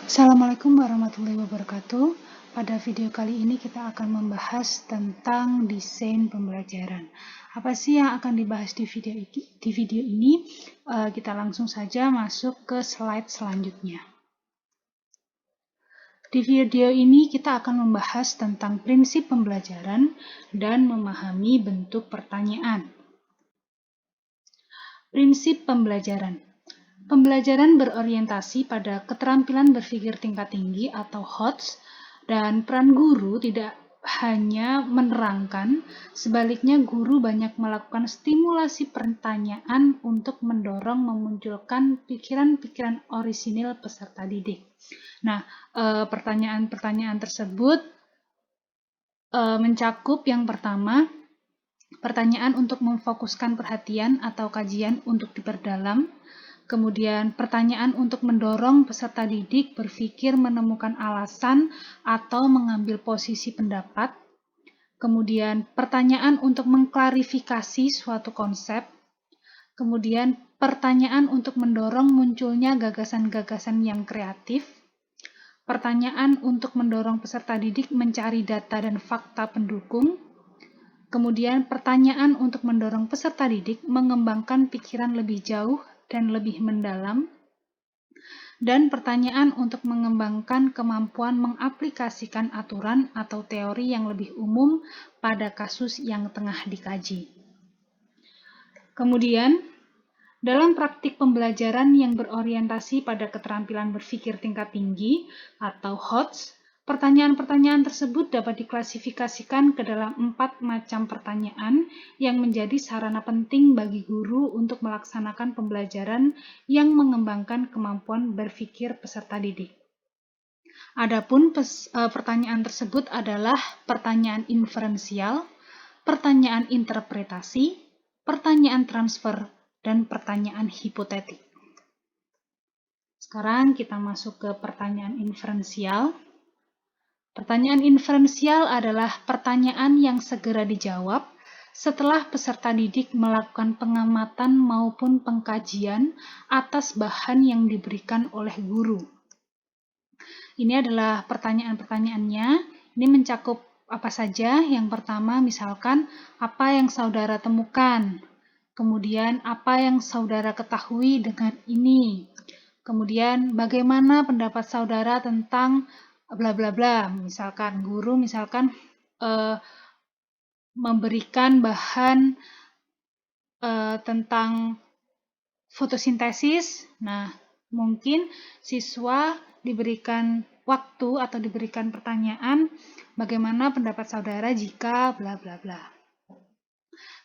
Assalamualaikum warahmatullahi wabarakatuh. Pada video kali ini kita akan membahas tentang desain pembelajaran. Apa sih yang akan dibahas di video ini? Kita langsung saja masuk ke slide selanjutnya. Di video ini kita akan membahas tentang prinsip pembelajaran dan memahami bentuk pertanyaan. Prinsip pembelajaran. Pembelajaran berorientasi pada keterampilan berpikir tingkat tinggi atau HOTS, dan peran guru tidak hanya menerangkan, sebaliknya guru banyak melakukan stimulasi pertanyaan untuk mendorong memunculkan pikiran-pikiran orisinil peserta didik. Nah, pertanyaan-pertanyaan tersebut mencakup yang pertama, pertanyaan untuk memfokuskan perhatian atau kajian untuk diperdalam. Kemudian pertanyaan untuk mendorong peserta didik berpikir menemukan alasan atau mengambil posisi pendapat. Kemudian pertanyaan untuk mengklarifikasi suatu konsep. Kemudian pertanyaan untuk mendorong munculnya gagasan-gagasan yang kreatif. Pertanyaan untuk mendorong peserta didik mencari data dan fakta pendukung. Kemudian pertanyaan untuk mendorong peserta didik mengembangkan pikiran lebih jauh dan lebih mendalam, dan pertanyaan untuk mengembangkan kemampuan mengaplikasikan aturan atau teori yang lebih umum pada kasus yang tengah dikaji. Kemudian, dalam praktik pembelajaran yang berorientasi pada keterampilan berpikir tingkat tinggi atau HOTS, pertanyaan-pertanyaan tersebut dapat diklasifikasikan ke dalam 4 macam pertanyaan yang menjadi sarana penting bagi guru untuk melaksanakan pembelajaran yang mengembangkan kemampuan berpikir peserta didik. Adapun pertanyaan tersebut adalah pertanyaan inferensial, pertanyaan interpretasi, pertanyaan transfer, dan pertanyaan hipotetik. Sekarang kita masuk ke pertanyaan inferensial. Pertanyaan inferensial adalah pertanyaan yang segera dijawab setelah peserta didik melakukan pengamatan maupun pengkajian atas bahan yang diberikan oleh guru. Ini adalah pertanyaan-pertanyaannya. Ini mencakup apa saja? Yang pertama, misalkan, apa yang saudara temukan? Kemudian, apa yang saudara ketahui dengan ini? Kemudian, bagaimana pendapat saudara tentang bla bla bla? Misalkan guru memberikan bahan tentang fotosintesis. Nah, mungkin siswa diberikan waktu atau diberikan pertanyaan, bagaimana pendapat saudara jika bla bla bla.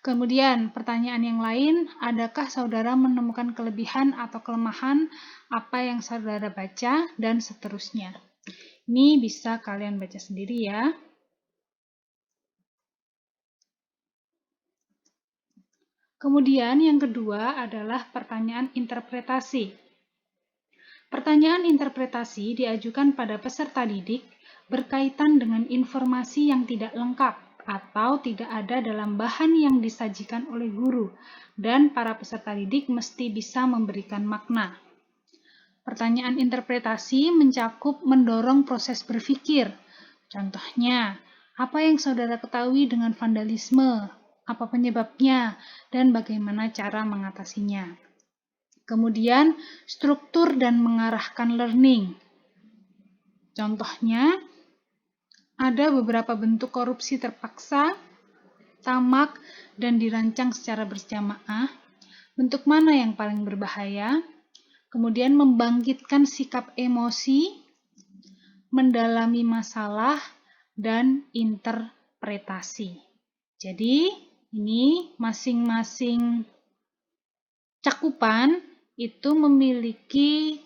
Kemudian pertanyaan yang lain, adakah saudara menemukan kelebihan atau kelemahan apa yang saudara baca, dan seterusnya. Ini bisa kalian baca sendiri ya. Kemudian yang kedua adalah pertanyaan interpretasi. Pertanyaan interpretasi diajukan pada peserta didik berkaitan dengan informasi yang tidak lengkap atau tidak ada dalam bahan yang disajikan oleh guru, dan para peserta didik mesti bisa memberikan makna. Pertanyaan interpretasi mencakup mendorong proses berpikir. Contohnya, apa yang saudara ketahui dengan vandalisme? Apa penyebabnya? Dan bagaimana cara mengatasinya? Kemudian, struktur dan mengarahkan learning. Contohnya, ada beberapa bentuk korupsi terpaksa, tamak, dan dirancang secara berjamaah. Bentuk mana yang paling berbahaya? Kemudian membangkitkan sikap emosi, mendalami masalah, dan interpretasi. Jadi, ini masing-masing cakupan itu memiliki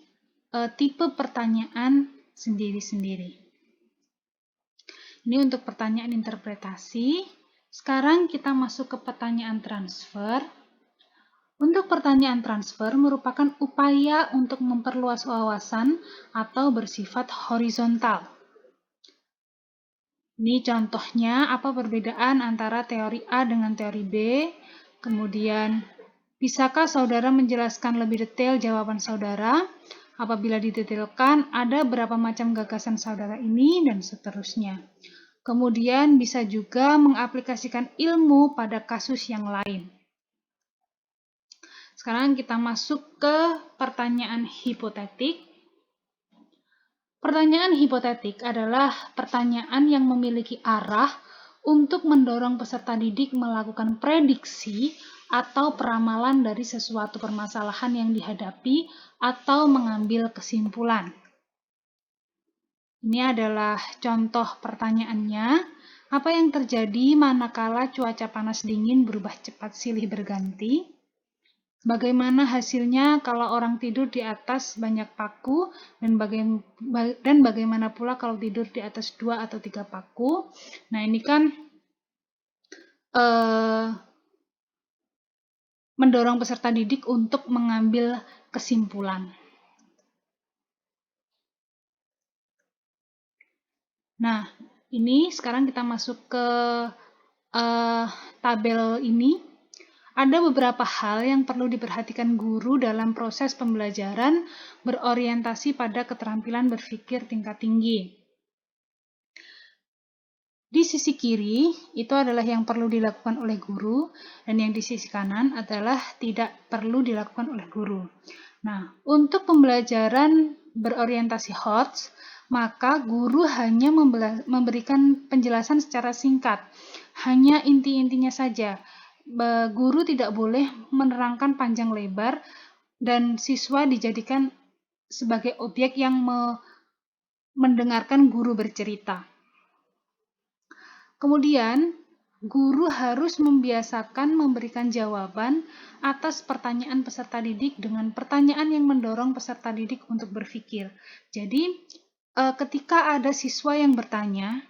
tipe pertanyaan sendiri-sendiri. Ini untuk pertanyaan interpretasi. Sekarang kita masuk ke pertanyaan transfer. Untuk pertanyaan transfer merupakan upaya untuk memperluas wawasan atau bersifat horizontal. Ini contohnya, apa perbedaan antara teori A dengan teori B? Kemudian, bisakah saudara menjelaskan lebih detail jawaban saudara? Apabila didetailkan, ada berapa macam gagasan saudara ini, dan seterusnya. Kemudian bisa juga mengaplikasikan ilmu pada kasus yang lain. Sekarang kita masuk ke pertanyaan hipotetik. Pertanyaan hipotetik adalah pertanyaan yang memiliki arah untuk mendorong peserta didik melakukan prediksi atau peramalan dari sesuatu permasalahan yang dihadapi atau mengambil kesimpulan. Ini adalah contoh pertanyaannya. Apa yang terjadi manakala cuaca panas dingin berubah cepat silih berganti? Bagaimana hasilnya kalau orang tidur di atas banyak paku, dan bagaimana pula kalau tidur di atas 2 atau 3 paku? Nah, ini kan mendorong peserta didik untuk mengambil kesimpulan. Nah, ini sekarang kita masuk ke tabel ini. Ada beberapa hal yang perlu diperhatikan guru dalam proses pembelajaran berorientasi pada keterampilan berpikir tingkat tinggi. Di sisi kiri, itu adalah yang perlu dilakukan oleh guru, dan yang di sisi kanan adalah tidak perlu dilakukan oleh guru. Nah, untuk pembelajaran berorientasi HOTS, maka guru hanya memberikan penjelasan secara singkat, hanya inti-intinya saja. Guru tidak boleh menerangkan panjang lebar, dan siswa dijadikan sebagai objek yang mendengarkan guru bercerita. Kemudian, guru harus membiasakan memberikan jawaban atas pertanyaan peserta didik dengan pertanyaan yang mendorong peserta didik untuk berpikir. Jadi, ketika ada siswa yang bertanya,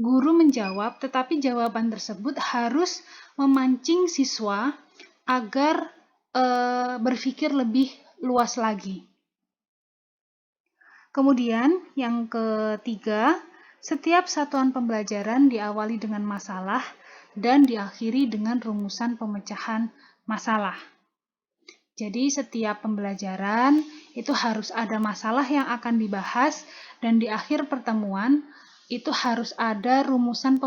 guru menjawab, tetapi jawaban tersebut harus memancing siswa agar berpikir lebih luas lagi. Kemudian, yang ketiga, setiap satuan pembelajaran diawali dengan masalah dan diakhiri dengan rumusan pemecahan masalah. Jadi setiap pembelajaran itu harus ada masalah yang akan dibahas, dan di akhir pertemuan itu harus ada rumusan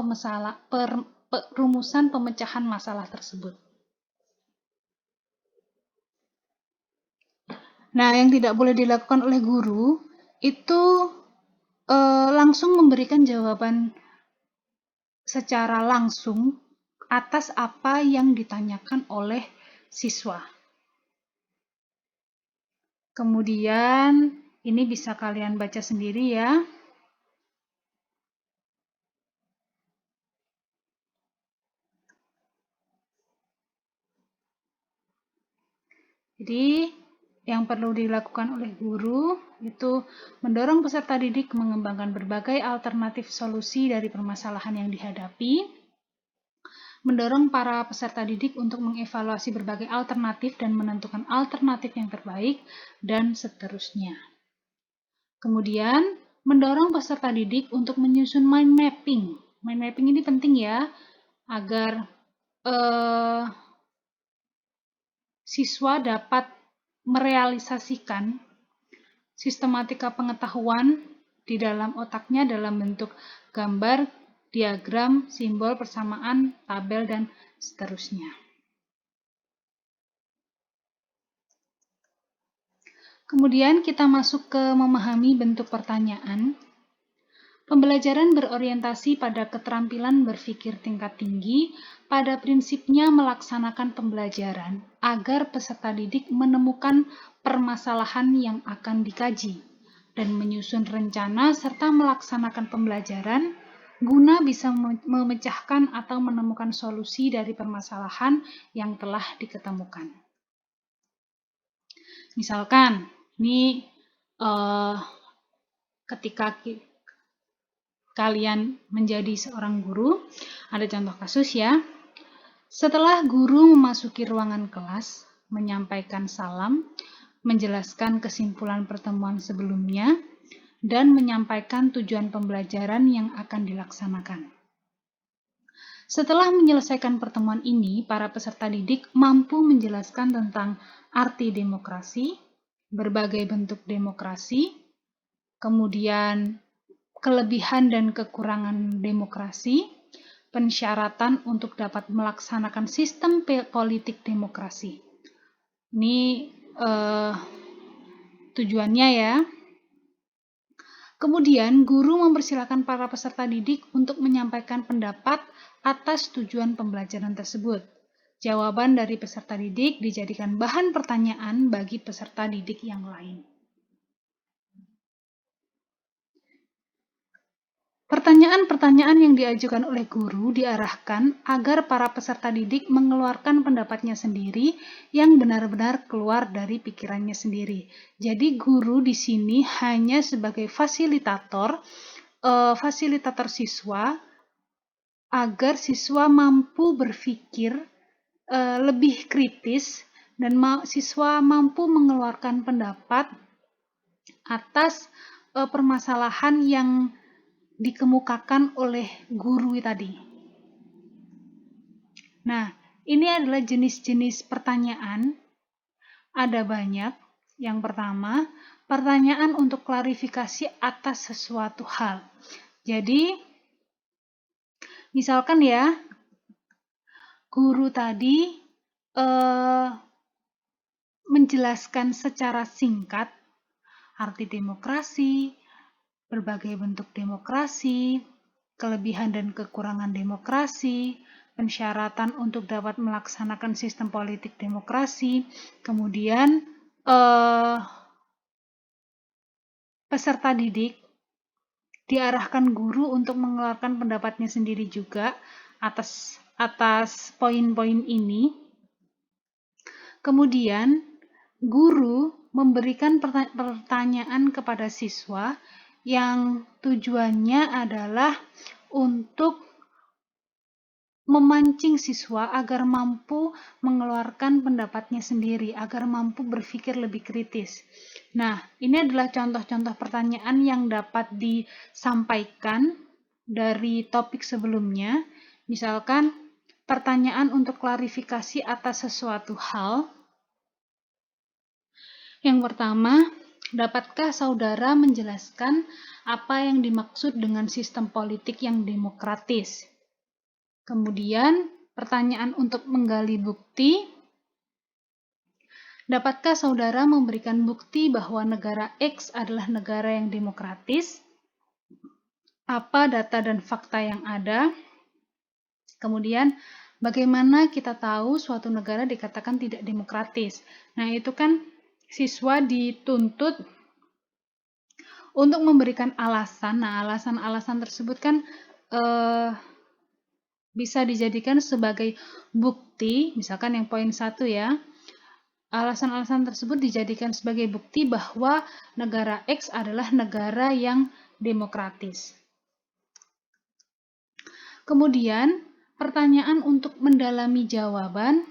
pemecahan masalah tersebut. Nah, yang tidak boleh dilakukan oleh guru itu langsung memberikan jawaban secara langsung atas apa yang ditanyakan oleh siswa. Kemudian ini bisa kalian baca sendiri ya. Jadi yang perlu dilakukan oleh guru itu mendorong peserta didik mengembangkan berbagai alternatif solusi dari permasalahan yang dihadapi, mendorong para peserta didik untuk mengevaluasi berbagai alternatif dan menentukan alternatif yang terbaik, dan seterusnya. Kemudian, mendorong peserta didik untuk menyusun mind mapping. Mind mapping ini penting ya, agar siswa dapat merealisasikan sistematika pengetahuan di dalam otaknya dalam bentuk gambar, diagram, simbol, persamaan, tabel, dan seterusnya. Kemudian kita masuk ke memahami bentuk pertanyaan. Pembelajaran berorientasi pada keterampilan berpikir tingkat tinggi pada prinsipnya melaksanakan pembelajaran agar peserta didik menemukan permasalahan yang akan dikaji dan menyusun rencana serta melaksanakan pembelajaran guna bisa memecahkan atau menemukan solusi dari permasalahan yang telah diketemukan. Misalkan, ini ketika kalian menjadi seorang guru, ada contoh kasus ya. Setelah guru memasuki ruangan kelas, menyampaikan salam, menjelaskan kesimpulan pertemuan sebelumnya, dan menyampaikan tujuan pembelajaran yang akan dilaksanakan. Setelah menyelesaikan pertemuan ini, para peserta didik mampu menjelaskan tentang arti demokrasi, berbagai bentuk demokrasi, kemudian kelebihan dan kekurangan demokrasi, pensyaratan untuk dapat melaksanakan sistem politik demokrasi. Ini tujuannya ya. Kemudian, guru mempersilakan para peserta didik untuk menyampaikan pendapat atas tujuan pembelajaran tersebut. Jawaban dari peserta didik dijadikan bahan pertanyaan bagi peserta didik yang lain. Pertanyaan-pertanyaan yang diajukan oleh guru diarahkan agar para peserta didik mengeluarkan pendapatnya sendiri yang benar-benar keluar dari pikirannya sendiri. Jadi guru di sini hanya sebagai fasilitator siswa agar siswa mampu berpikir lebih kritis dan siswa mampu mengeluarkan pendapat atas permasalahan yang dikemukakan oleh guru tadi. Nah, ini adalah jenis-jenis pertanyaan. Ada banyak. Yang pertama, pertanyaan untuk klarifikasi atas sesuatu hal. Jadi, misalkan ya, guru tadi menjelaskan secara singkat arti demokrasi, berbagai bentuk demokrasi, kelebihan dan kekurangan demokrasi, pensyaratan untuk dapat melaksanakan sistem politik demokrasi, kemudian peserta didik diarahkan guru untuk mengeluarkan pendapatnya sendiri juga atas poin-poin ini. Kemudian guru memberikan pertanyaan kepada siswa yang tujuannya adalah untuk memancing siswa agar mampu mengeluarkan pendapatnya sendiri, agar mampu berpikir lebih kritis. Nah, ini adalah contoh-contoh pertanyaan yang dapat disampaikan dari topik sebelumnya. Misalkan, pertanyaan untuk klarifikasi atas sesuatu hal. Yang pertama, dapatkah saudara menjelaskan apa yang dimaksud dengan sistem politik yang demokratis? Kemudian, pertanyaan untuk menggali bukti. Dapatkah saudara memberikan bukti bahwa negara X adalah negara yang demokratis? Apa data dan fakta yang ada? Kemudian, bagaimana kita tahu suatu negara dikatakan tidak demokratis? Nah, itu kan siswa dituntut untuk memberikan alasan. Nah, alasan-alasan tersebut kan bisa dijadikan sebagai bukti, misalkan yang poin 1 ya. Alasan-alasan tersebut dijadikan sebagai bukti bahwa negara X adalah negara yang demokratis. Kemudian, pertanyaan untuk mendalami jawaban,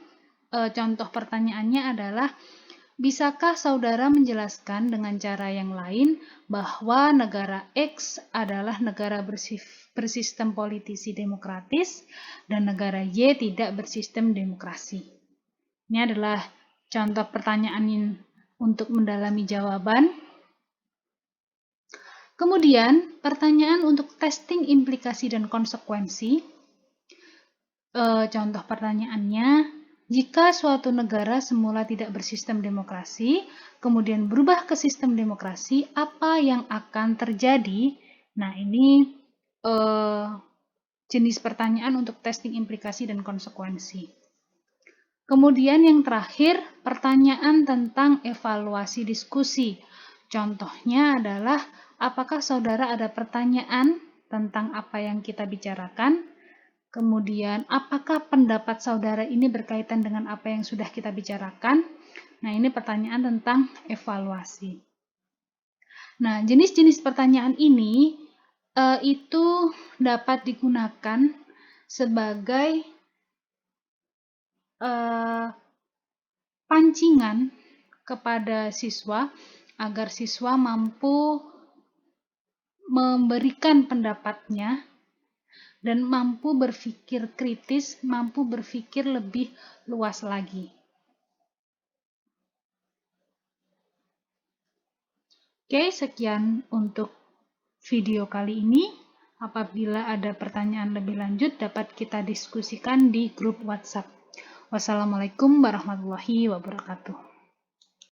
contoh pertanyaannya adalah, bisakah saudara menjelaskan dengan cara yang lain bahwa negara X adalah negara bersistem politisi demokratis dan negara Y tidak bersistem demokrasi? Ini adalah contoh pertanyaan untuk mendalami jawaban. Kemudian, pertanyaan untuk testing implikasi dan konsekuensi. Contoh pertanyaannya, jika suatu negara semula tidak bersistem demokrasi, kemudian berubah ke sistem demokrasi, apa yang akan terjadi? Nah, ini jenis pertanyaan untuk testing implikasi dan konsekuensi. Kemudian yang terakhir, pertanyaan tentang evaluasi diskusi. Contohnya adalah, apakah saudara ada pertanyaan tentang apa yang kita bicarakan? Kemudian, apakah pendapat saudara ini berkaitan dengan apa yang sudah kita bicarakan? Nah, ini pertanyaan tentang evaluasi. Nah, jenis-jenis pertanyaan ini itu dapat digunakan sebagai pancingan kepada siswa agar siswa mampu memberikan pendapatnya dan mampu berpikir kritis, mampu berpikir lebih luas lagi. Oke, sekian untuk video kali ini. Apabila ada pertanyaan lebih lanjut, dapat kita diskusikan di grup WhatsApp. Wassalamualaikum warahmatullahi wabarakatuh.